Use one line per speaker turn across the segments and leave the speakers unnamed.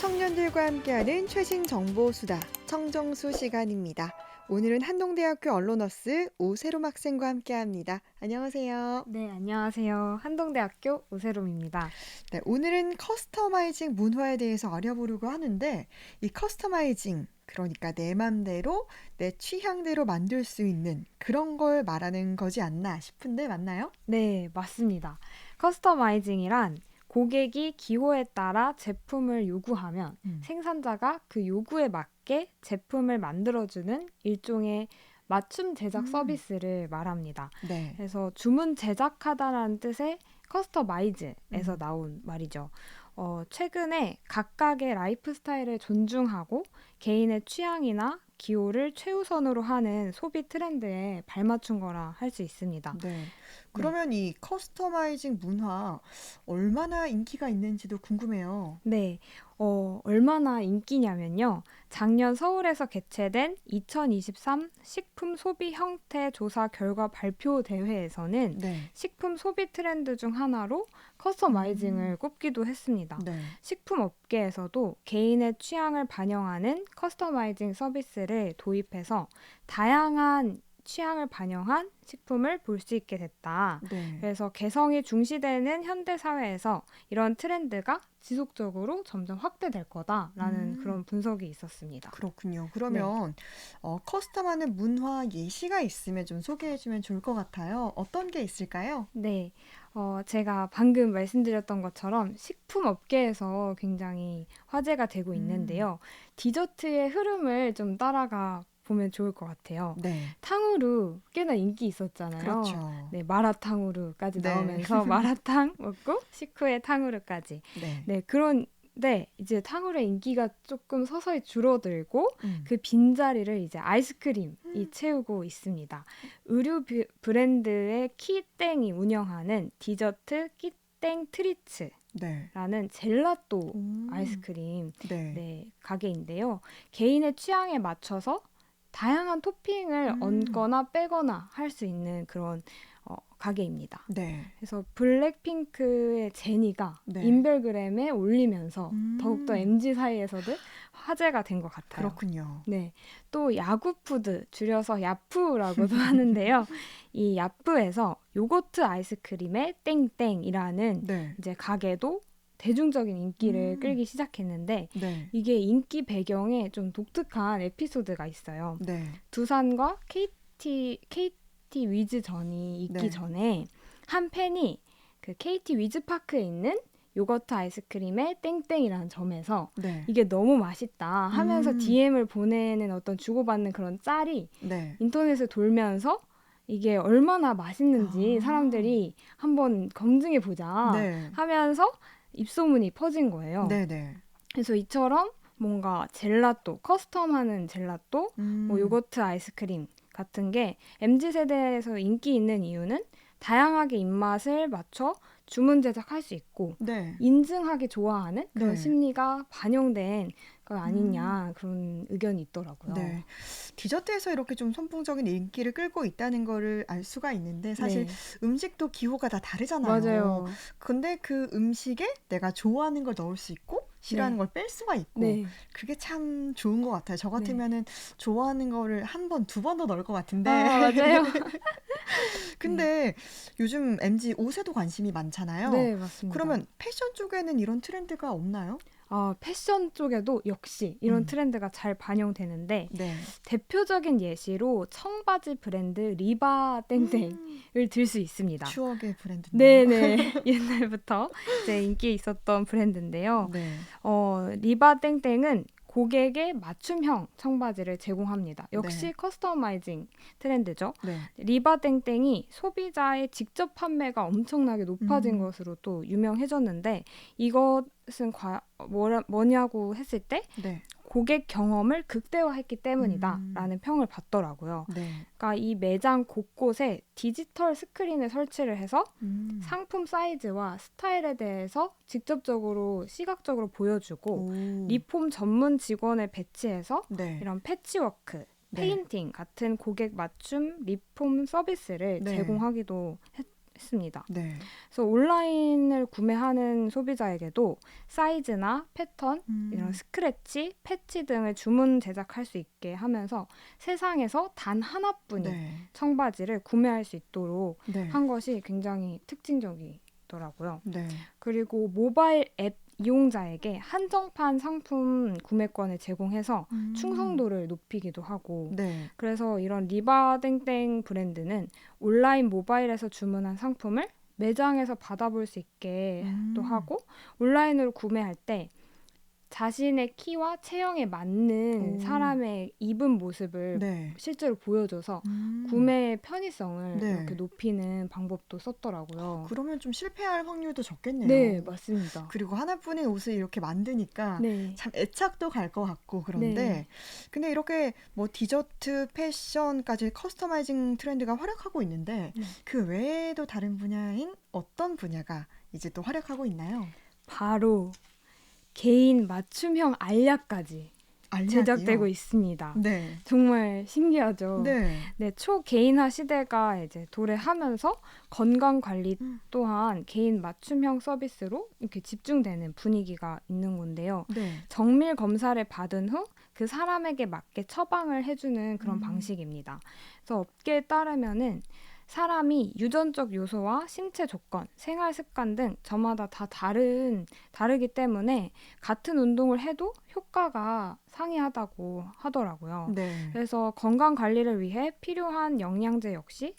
청년들과 함께하는 최신 정보 수다 청정수 시간입니다. 오늘은 한동대학교 언론어스 오세롬 학생과 함께합니다. 안녕하세요.
네, 안녕하세요. 한동대학교 오세롬입니다.
네, 오늘은 커스터마이징 문화에 대해서 알아보려고 하는데 이 커스터마이징 그러니까 내 맘대로 내 취향대로 만들 수 있는 그런 걸 말하는 거지 않나 싶은데 맞나요?
네, 맞습니다. 커스터마이징이란 고객이 기호에 따라 제품을 요구하면 생산자가 그 요구에 맞게 제품을 만들어주는 일종의 맞춤 제작 서비스를 말합니다.
네.
그래서 주문 제작하다라는 뜻의 커스터마이즈에서
음.
나온 말이죠. 최근에 각각의 라이프 스타일을 존중하고 개인의 취향이나 기호를 최우선으로 하는 소비 트렌드에 발맞춘 거라 할 수 있습니다.
네.
네.
그러면 이 커스터마이징 문화 얼마나 인기가 있는지도 궁금해요.
네, 얼마나 인기냐면요. 작년 서울에서 개최된 2023 식품 소비 형태 조사 결과 발표 대회에서는
네.
식품 소비 트렌드 중 하나로 커스터마이징을 꼽기도 했습니다.
네.
식품 업계에서도 개인의 취향을 반영하는 커스터마이징 서비스를 도입해서 다양한 취향을 반영한 식품을 볼 수 있게 됐다.
네.
그래서 개성이 중시되는 현대 사회에서 이런 트렌드가 지속적으로 점점 확대될 거다라는 그런 분석이 있었습니다.
그렇군요.
네.
그러면 커스텀하는 문화 예시가 있으면 좀 소개해주면 좋을 것 같아요. 어떤 게 있을까요?
네, 제가 방금 말씀드렸던 것처럼 식품 업계에서 굉장히 화제가 되고
음.
있는데요. 디저트의 흐름을 좀 따라가 보면 좋을 것 같아요.
네.
탕후루 꽤나 인기 있었잖아요.
그렇죠.
네, 마라탕후루까지
네.
나오면서 마라탕 먹고 식후에 탕후루까지.
네.
네, 그런데 이제 탕후루의 인기가 조금 서서히 줄어들고
음.
그 빈자리를 이제 아이스크림이 채우고 있습니다. 의류 브랜드의 키땡이 운영하는 디저트 키땡 트리츠
네.
라는 젤라또
음.
아이스크림
네.
네, 가게인데요. 개인의 취향에 맞춰서 다양한 토핑을 얹거나 빼거나 할 수 있는 그런 가게입니다.
네.
그래서 블랙핑크의 제니가
네.
인별그램에 올리면서 더욱더
음.
MZ 사이에서도 화제가 된 것 같아요.
그렇군요.
네, 또 야구푸드 줄여서 야푸라고도 하는데요. 이 야푸에서 요거트 아이스크림의 땡땡이라는
네.
이제 가게도 대중적인 인기를 끌기 시작했는데
네.
이게 인기 배경에 좀 독특한 에피소드가 있어요.
네.
두산과 KT 위즈전이 있기
네.
전에 한 팬이 그 KT 위즈파크에 있는 요거트 아이스크림의 땡땡이라는 점에서
네.
이게 너무 맛있다 하면서
음.
DM을 보내는 어떤 주고받는 그런 짤이
네.
인터넷에 돌면서 이게 얼마나 맛있는지
아.
사람들이 한번 검증해 보자
네.
하면서 입소문이 퍼진 거예요.
네. 네.
그래서 이처럼 뭔가 젤라또, 커스텀하는 젤라또, 뭐
음.
요거트 아이스크림 같은 게 MZ세대에서 인기 있는 이유는 다양하게 입맛을 맞춰 주문 제작할 수 있고
네.
인증하기 좋아하는 그런
네.
심리가 반영된 거 아니냐 그런 의견이 있더라고요.
네. 디저트에서 이렇게 좀 선풍적인 인기를 끌고 있다는 거를 알 수가 있는데 사실
네,
음식도 기호가 다 다르잖아요.
맞아요.
근데 그 음식에 내가 좋아하는 걸 넣을 수 있고 싫어하는
네.
걸 뺄 수가 있고
네.
그게 참 좋은 것 같아요. 저
네.
같으면은 좋아하는 거를 한 번, 두 번 더 넣을 것 같은데.
아, 맞아요.
근데 요즘 MZ 옷에도 관심이 많잖아요.
네, 맞습니다.
그러면 패션 쪽에는 이런 트렌드가 없나요?
패션 쪽에도 역시 이런
음.
트렌드가 잘 반영되는데
네.
대표적인 예시로 청바지 브랜드 리바 땡땡을 들 수 있습니다.
추억의 브랜드네요.
네네. 옛날부터 이제 인기 있었던 브랜드인데요.
네.
리바 땡땡은 고객의 맞춤형 청바지를 제공합니다. 역시
네.
커스터마이징 트렌드죠.
네.
리바 땡땡이 소비자의 직접 판매가 엄청나게 높아진 것으로 또 유명해졌는데 이것은 뭐냐고 했을 때
네.
고객 경험을 극대화했기 때문이다 라는 평을 받더라고요.
네.
그러니까 이 매장 곳곳에 디지털 스크린을 설치를 해서 상품 사이즈와 스타일에 대해서 직접적으로 시각적으로 보여주고
오.
리폼 전문 직원을 배치해서
네.
이런 패치워크,
네.
페인팅 같은 고객 맞춤 리폼 서비스를
네.
제공하기도 했습니다.
네.
그래서 온라인을 구매하는 소비자에게도 사이즈나 패턴, 이런
음.
스크래치, 패치 등을 주문 제작할 수 있게 하면서 세상에서 단 하나뿐인
네.
청바지를 구매할 수 있도록
네.
한 것이 굉장히 특징적이더라고요.
네.
그리고 모바일 앱 이용자에게 한정판 상품 구매권을 제공해서
음.
충성도를 높이기도 하고,
네.
그래서 이런 리바땡땡 브랜드는 온라인 모바일에서 주문한 상품을 매장에서 받아볼 수 있게 또
음.
하고, 온라인으로 구매할 때 자신의 키와 체형에 맞는
오.
사람의 입은 모습을
네.
실제로 보여줘서
음.
구매의 편의성을 이렇게
네.
높이는 방법도 썼더라고요.
그러면 좀 실패할 확률도
네,
적겠네요.
맞습니다.
그리고 하나뿐인 옷을 이렇게 만드니까
네,
참 애착도 갈 것 같고
네.
그런데 근데 이렇게 뭐 디저트, 패션까지 커스터마이징 트렌드가 활약하고 있는데
네.
그 외에도 다른 분야인 어떤 분야가 이제 또 활약하고 있나요?
바로 개인 맞춤형 알약까지 제작되고
알약이요?
있습니다.
네.
정말 신기하죠.
네.
네, 초개인화 시대가 이제 도래하면서 건강 관리
음.
또한 개인 맞춤형 서비스로 이렇게 집중되는 분위기가 있는 건데요.
네.
정밀 검사를 받은 후 그 사람에게 맞게 처방을 해주는 그런
음.
방식입니다. 그래서 업계에 따르면은 사람이 유전적 요소와 신체 조건, 생활 습관 등 저마다 다 다르기 때문에 같은 운동을 해도 효과가 상이하다고 하더라고요.
네.
그래서 건강 관리를 위해 필요한 영양제 역시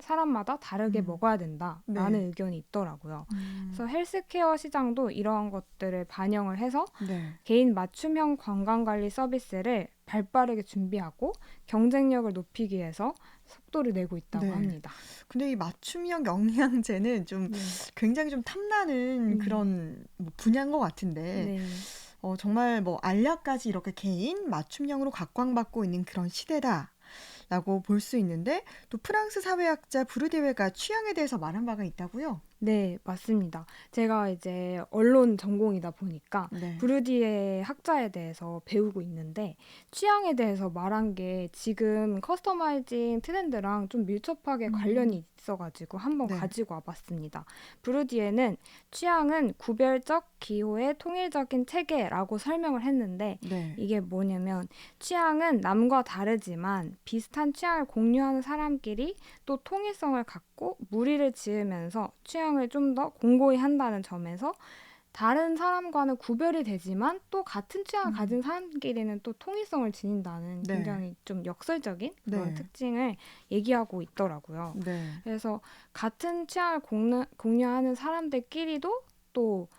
사람마다 다르게
음.
먹어야 된다라는
네.
의견이 있더라고요.
음.
그래서 헬스케어 시장도 이러한 것들을 반영을 해서
네.
개인 맞춤형 건강관리 서비스를 발빠르게 준비하고 경쟁력을 높이기 위해서 속도를 내고 있다고
네.
합니다.
근데 이 맞춤형 영양제는 좀
네.
굉장히 좀 탐나는
네.
그런 뭐 분야인 것 같은데
네.
정말 뭐 알약까지 이렇게 개인 맞춤형으로 각광받고 있는 그런 시대다라고 볼 수 있는데 또 프랑스 사회학자 브루디웨가 취향에 대해서 말한 바가 있다고요?
네, 맞습니다. 제가 이제 언론 전공이다 보니까
네.
부르디에 학자에 대해서 배우고 있는데 취향에 대해서 말한 게 지금 커스터마이징 트렌드랑 좀 밀접하게 관련이 있어가지고 한번
네.
가지고 와봤습니다. 부르디에는 취향은 구별적 기호의 통일적인 체계라고 설명을 했는데
네.
이게 뭐냐면 취향은 남과 다르지만 비슷한 취향을 공유하는 사람끼리 또 통일성을 갖고 무리를 지으면서 취향을 좀 더 공고히 한다는 점에서 다른 사람과는 구별이 되지만 또 같은 취향을
음.
가진 사람끼리는 또 통일성을 지닌다는
네.
굉장히 좀 역설적인 그런
네.
특징을 얘기하고 있더라고요.
네.
그래서 같은 취향을 공유하는 사람들끼리도 또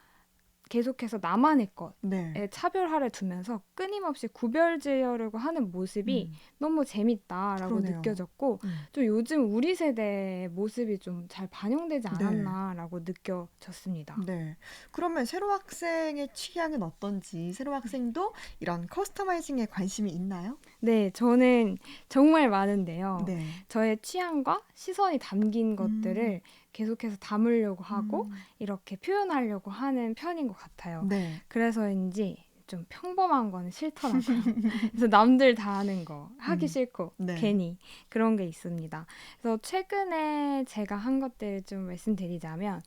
계속해서 나만의 것에
네.
차별화를 두면서 끊임없이 구별지으려고 하는 모습이
음.
너무 재밌다라고
그러네요.
느껴졌고
음.
좀 요즘 우리 세대의 모습이 좀 잘 반영되지
네.
않았나라고 느껴졌습니다.
네. 그러면 세로 학생의 취향은 어떤지, 세로 학생도 이런 커스터마이징에 관심이 있나요?
네, 저는 정말 많은데요.
네.
저의 취향과 시선이 담긴
음.
것들을 계속해서 담으려고 하고
음.
이렇게 표현하려고 하는 편인 것 같아요.
네.
그래서인지 좀 평범한 거는 싫더라고요. 그래서 남들 다 하는 거 하기
음.
싫고
네.
괜히 그런 게 있습니다. 그래서 최근에 제가 한 것들 좀 말씀드리자면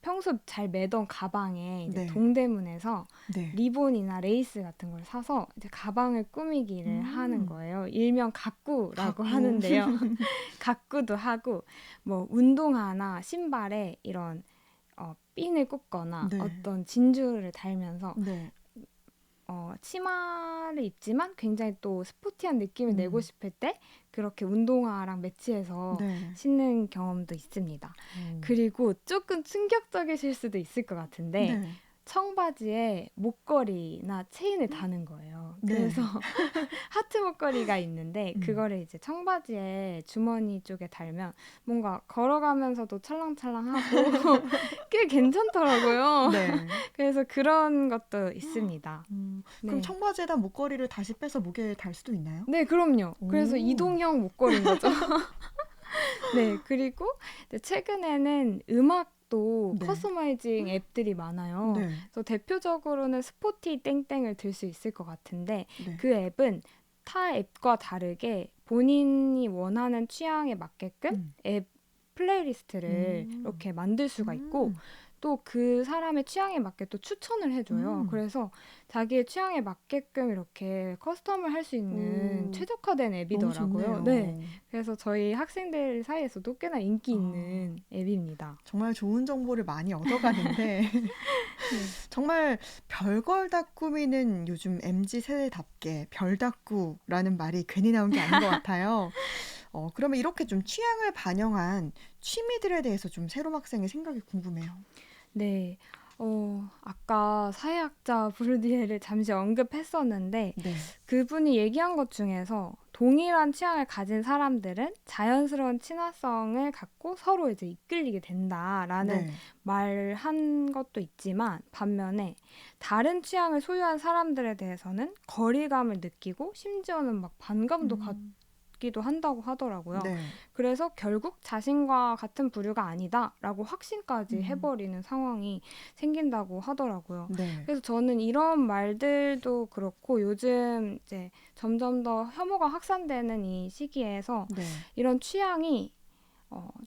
평소 잘 매던 가방에 이제
네.
동대문에서
네.
리본이나 레이스 같은 걸 사서 이제 가방을 꾸미기를 하는
음.
거예요. 일명 가꾸라고
가꾸.
하는데요. 가꾸도 하고 뭐 운동화나 신발에 이런 핀을 꽂거나
네.
어떤 진주를 달면서
네.
치마를 입지만 굉장히 또 스포티한 느낌을 내고
음.
싶을 때 그렇게 운동화랑 매치해서
네.
신는 경험도 있습니다.
오.
그리고 조금 충격적이실 수도 있을 것 같은데
네.
청바지에 목걸이나 체인을 다는 거예요.
네.
그래서 하트 목걸이가 있는데
음.
그거를 이제 청바지에 주머니 쪽에 달면 뭔가 걸어가면서도 찰랑찰랑하고 꽤 괜찮더라고요.
네.
그래서 그런 것도 있습니다.
그럼
네.
청바지에다 목걸이를 다시 빼서 목에 달 수도 있나요?
네, 그럼요. 그래서
오.
이동형 목걸이인 거죠. 네, 그리고 이제 최근에는 음악도
네.
커스터마이징 앱들이 많아요.
네.
그래서 대표적으로는 스포티 땡땡을 들 수 있을 것 같은데
네.
그 앱은 타 앱과 다르게 본인이 원하는 취향에 맞게끔
음.
앱 플레이리스트를 이렇게 만들 수가 있고
음.
또 그 사람의 취향에 맞게 또 추천을 해줘요.
음.
그래서 자기의 취향에 맞게끔 이렇게 커스텀을 할 수 있는
오.
최적화된
너무
앱이더라고요. 네.
좋네요.
그래서 저희 학생들 사이에서도 꽤나 인기
아.
있는 앱입니다.
정말 좋은 정보를 많이 얻어가는데
네.
정말 별걸 다 꾸미는 요즘 MZ 세대답게 별다꾸라는 말이 괜히 나온 게 아닌 것 같아요. 그러면 이렇게 좀 취향을 반영한 취미들에 대해서 좀 새롬 학생의 생각이 궁금해요.
네. 아까 사회학자 부르디에를 잠시 언급했었는데
네.
그분이 얘기한 것 중에서 동일한 취향을 가진 사람들은 자연스러운 친화성을 갖고 서로 이제 이끌리게 된다라는
네.
말한 것도 있지만 반면에 다른 취향을 소유한 사람들에 대해서는 거리감을 느끼고 심지어는 막 반감도
음.
갖기도 한다고 하더라고요.
네.
그래서 결국 자신과 같은 부류가 아니다라고 확신까지
음.
해버리는 상황이 생긴다고 하더라고요.
네.
그래서 저는 이런 말들도 그렇고 요즘 이제 점점 더 혐오가 확산되는 이 시기에서
네.
이런 취향이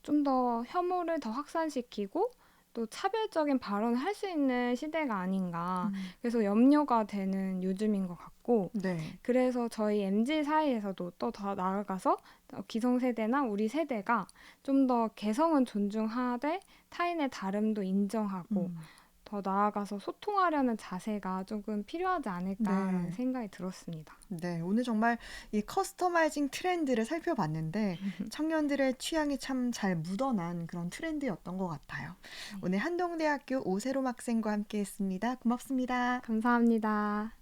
좀 더 혐오를 더 확산시키고 또 차별적인 발언을 할 수 있는 시대가 아닌가.
음.
그래서 염려가 되는 요즘인 것 같고
네.
그래서 저희 MZ 사이에서도 또 더 나아가서 기성세대나 우리 세대가 좀 더 개성은 존중하되 타인의 다름도 인정하고
음.
더 나아가서 소통하려는 자세가 조금 필요하지 않을까라는
네.
생각이 들었습니다.
네. 오늘 정말 이 커스터마이징 트렌드를 살펴봤는데 청년들의 취향이 참 잘 묻어난 그런 트렌드였던 것 같아요.
네.
오늘 한동대학교 오세롬 학생과 함께 했습니다. 고맙습니다.
감사합니다.